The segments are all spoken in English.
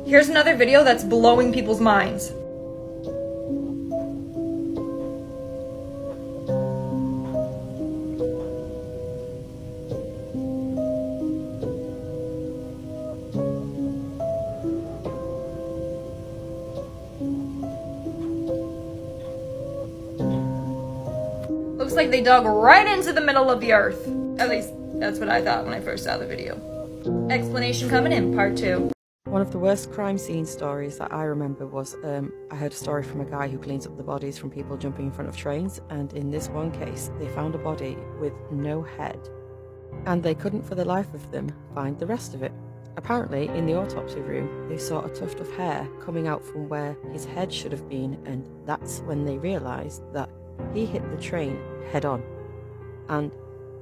Here's another video that's blowing people's minds. Looks like they dug right into the middle of the earth. At least, that's what I thought when I first saw the video. Explanation coming in, part 2. One of the worst crime scene stories that I remember was, I heard a story from a guy who cleans up the bodies from people jumping in front of trains, and in this one case, they found a body with no head. And they couldn't for the life of them find the rest of it. Apparently, in the autopsy room, they saw a tuft of hair coming out from where his head should have been, and that's when they realised that he hit the train head on. And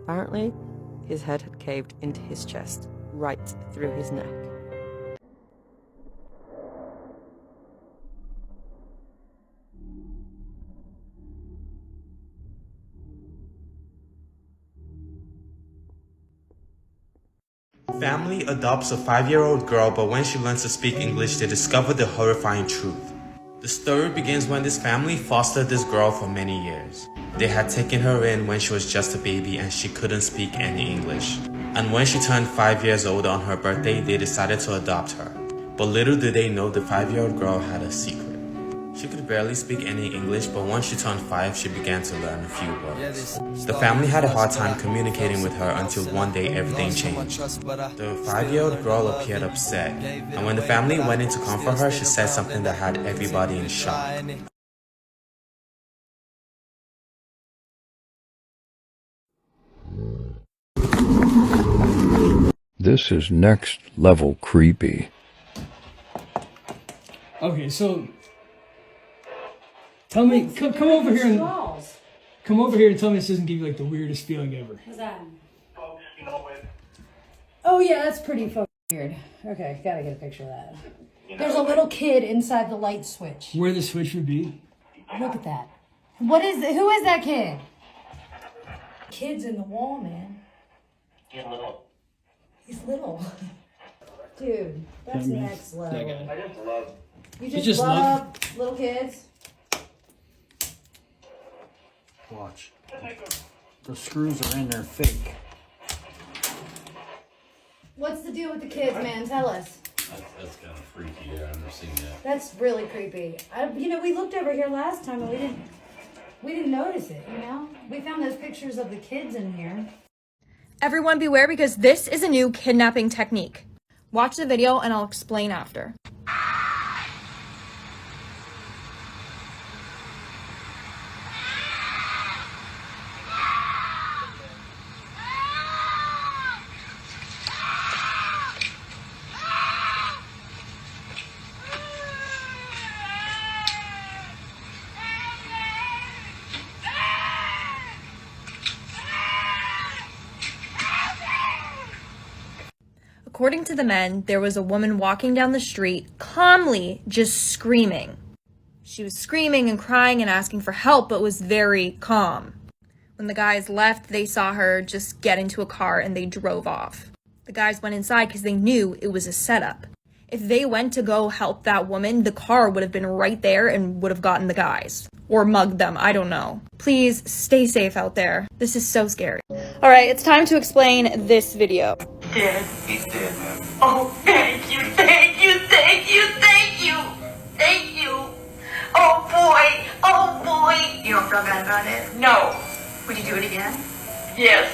apparently, his head had caved into his chest, right through his neck. Family adopts a 5-year-old girl, but when she learns to speak English, they discover the horrifying truth. The story begins when this family fostered this girl for many years. They had taken her in when she was just a baby and she couldn't speak any English. And when she turned 5 years old on her birthday, they decided to adopt her. But little did they know the 5-year-old girl had a secret. She could barely speak any English, but once she turned 5, she began to learn a few words. The family had a hard time communicating with her until one day everything changed. The 5-year-old girl appeared upset, and when the family went in to comfort her, she said something that had everybody in shock. This is next level creepy. Okay, so tell me, come over here and come over here and tell me this doesn't give you like the weirdest feeling ever. What's that? Oh yeah, that's pretty fucking weird. Okay, gotta get a picture of that. There's a little kid inside the light switch. Where the switch would be? Look at that. What is it? Who is that kid? Kid's in the wall, man. He's little. Dude, that's next level. That guy. I just love. You just love little kids? Watch. The screws are in there fake. What's the deal with the kids, man? Tell us. That's kind of freaky. Yeah, I've never seen that. That's really creepy. We looked over here last time and we didn't notice it, you know? We found those pictures of the kids in here. Everyone beware, because this is a new kidnapping technique. Watch the video and I'll explain after. According to the men, there was a woman walking down the street, calmly just screaming. She was screaming and crying and asking for help, but was very calm. When the guys left, they saw her just get into a car and they drove off. The guys went inside because they knew it was a setup. If they went to go help that woman, the car would have been right there and would have gotten the guys. Or mugged them, I don't know. Please stay safe out there. This is so scary. Alright, it's time to explain this video. Dead. He's dead, man. Oh, thank you, thank you, thank you, thank you, thank you. Oh boy, oh boy. You don't feel bad about it? No. Would you do it again? Yes.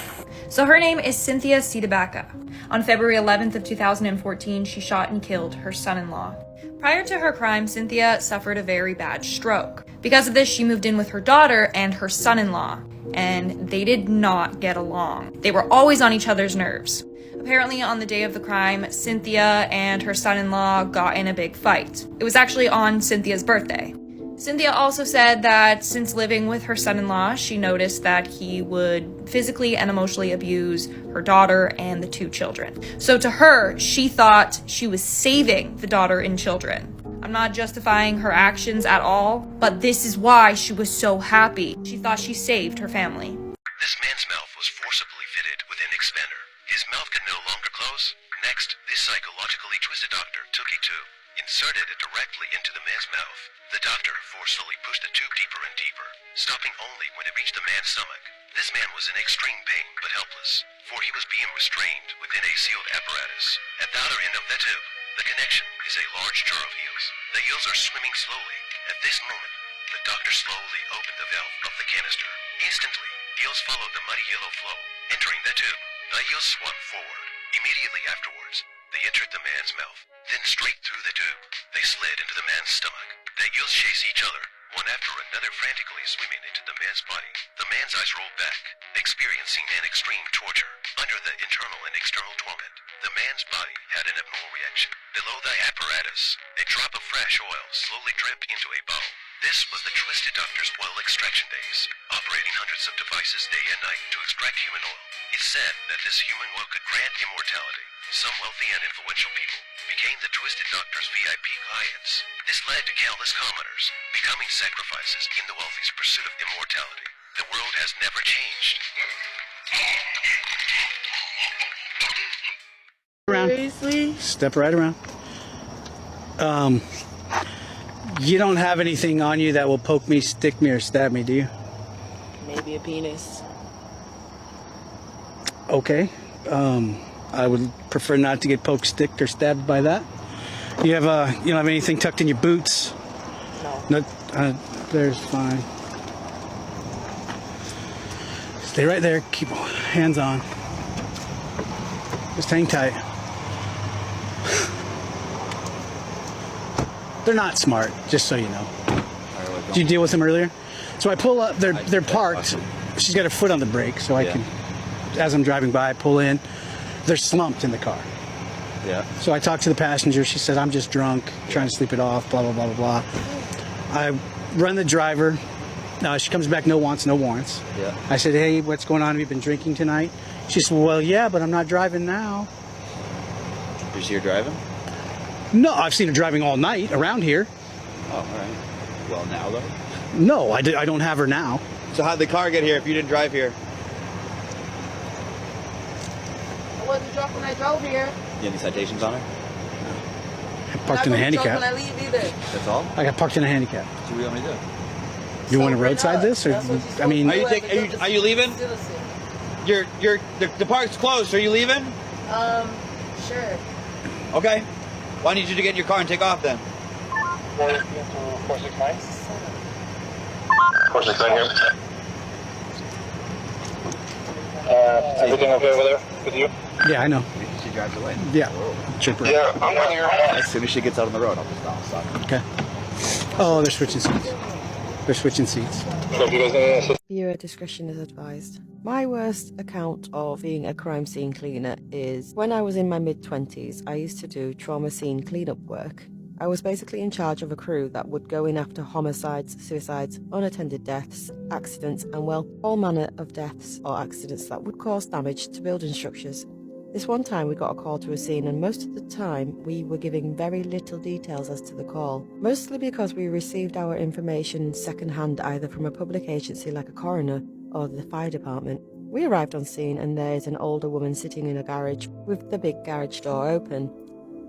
So her name is Cynthia Sidibaka. On February 11th of 2014, she shot and killed her son-in-law. Prior to her crime, Cynthia suffered a very bad stroke. Because of this, she moved in with her daughter and her son-in-law, and they did not get along. They were always on each other's nerves. Apparently, on the day of the crime, Cynthia and her son-in-law got in a big fight. It was actually on Cynthia's birthday. Cynthia also said that since living with her son-in-law, she noticed that he would physically and emotionally abuse her daughter and the 2 children. So to her, she thought she was saving the daughter and children. I'm not justifying her actions at all, but this is why she was so happy. She thought she saved her family. This man's mouth was forcibly fitted with an expander. His mouth could no longer close. Next, this psychologically twisted doctor took a tube, inserted it directly into the man's mouth. The doctor forcefully pushed the tube deeper and deeper, stopping only when it reached the man's stomach. This man was in extreme pain but helpless, for he was being restrained within a sealed apparatus. At the other end of the tube, the connection is a large jar of eels. The eels are swimming slowly. At this moment, the doctor slowly opened the valve of the canister. Instantly, eels followed the muddy yellow flow, entering the tube. The eels swam forward. Immediately afterwards, they entered the man's mouth. Then straight through the tube, they slid into the man's stomach. The eels chase each other, one after another frantically swimming into the man's body. The man's eyes rolled back, experiencing an extreme torture. Under the internal and external torment, the man's body had an abnormal reaction. Below the apparatus, a drop of fresh oil slowly dripped into a bowl. This was the Twisted Doctor's oil extraction days, operating hundreds of devices day and night to extract human oil. It's said that this human oil could grant immortality. Some wealthy and influential people became the Twisted Doctor's VIP clients. This led to countless commoners becoming sacrifices in the wealthy's pursuit of immortality. The world has never changed. Seriously? Step right around. You don't have anything on you that will poke me, stick me, or stab me, do you? Maybe a penis. Okay. I would prefer not to get poked, sticked, or stabbed by that. You don't have anything tucked in your boots? No. No. There's fine. Stay right there. Keep hands on. Just hang tight. They're not smart, just so you know. Did you deal with them earlier? So I pull up. They're parked. She's got her foot on the brake, so I can. As I'm driving by, I pull in. They're slumped in the car. Yeah. So I talked to the passenger. She said, I'm just drunk, trying to sleep it off, blah, blah, blah, blah, blah. I run the driver. She comes back, no wants, no warrants. Yeah. I said, hey, what's going on? Have you been drinking tonight? She said, well, yeah, but I'm not driving now. Did you see her driving? No, I've seen her driving all night around here. Oh, all right. Well, now, though? No, I don't have her now. So how'd the car get here if you didn't drive here? I wasn't drunk when I drove here. You have any citations on her? I parked in a handicap. When I leave either. That's all? I got parked in a handicap. So what do you want me to do? You want to roadside this? Or, I mean, Are you leaving? The park's closed. Are you leaving? Sure. Okay. Well, I need you to get in your car and take off then. 469? 469 here. Everything okay over there with you? yeah, I know. She drives away. Yeah. Chipper. Yeah, I'm on here. As soon as she gets out on the road, I'll just stop. Okay. Oh, they're switching seats. They're switching seats. So if you guys need any assistance. Viewer discretion is advised. My worst account of being a crime scene cleaner is when I was in my mid-20s, I used to do trauma scene cleanup work. I was basically in charge of a crew that would go in after homicides, suicides, unattended deaths, accidents, and well, all manner of deaths or accidents that would cause damage to building structures. This one time we got a call to a scene, and most of the time we were giving very little details as to the call, mostly because we received our information second-hand either from a public agency like a coroner or the fire department. We arrived on scene and there's an older woman sitting in a garage with the big garage door open.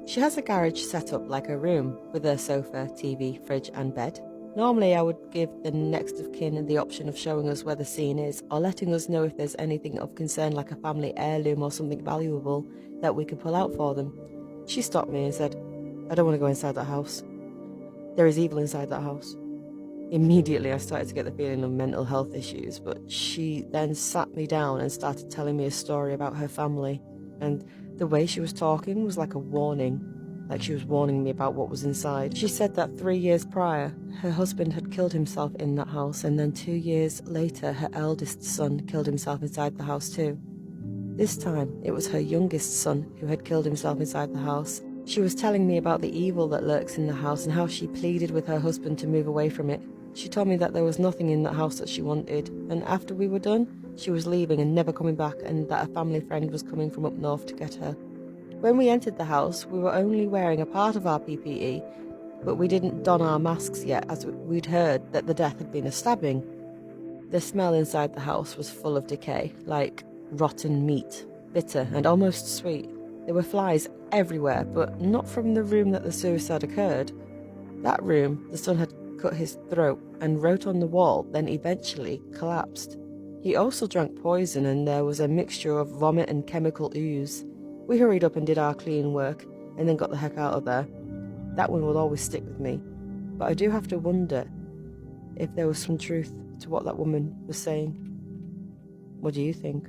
She has a garage set up like a room with a sofa, TV, fridge and bed. Normally I would give the next of kin the option of showing us where the scene is or letting us know if there's anything of concern like a family heirloom or something valuable that we could pull out for them. She stopped me and said, I don't want to go inside that house. There is evil inside that house. Immediately I started to get the feeling of mental health issues, but she then sat me down and started telling me a story about her family, and the way she was talking was like a warning. Like she was warning me about what was inside. She said that 3 years prior, her husband had killed himself in that house, and then 2 years later, her eldest son killed himself inside the house too. This time, it was her youngest son who had killed himself inside the house. She was telling me about the evil that lurks in the house and how she pleaded with her husband to move away from it. She told me that there was nothing in that house that she wanted, and after we were done, she was leaving and never coming back, and that a family friend was coming from up north to get her. When we entered the house, we were only wearing a part of our PPE, but we didn't don our masks yet as we'd heard that the death had been a stabbing. The smell inside the house was full of decay, like rotten meat, bitter and almost sweet. There were flies everywhere, but not from the room that the suicide occurred. That room, the son had cut his throat and wrote on the wall, then eventually collapsed. He also drank poison and there was a mixture of vomit and chemical ooze. We hurried up and did our clean work, and then got the heck out of there. That one will always stick with me, but I do have to wonder if there was some truth to what that woman was saying. What do you think?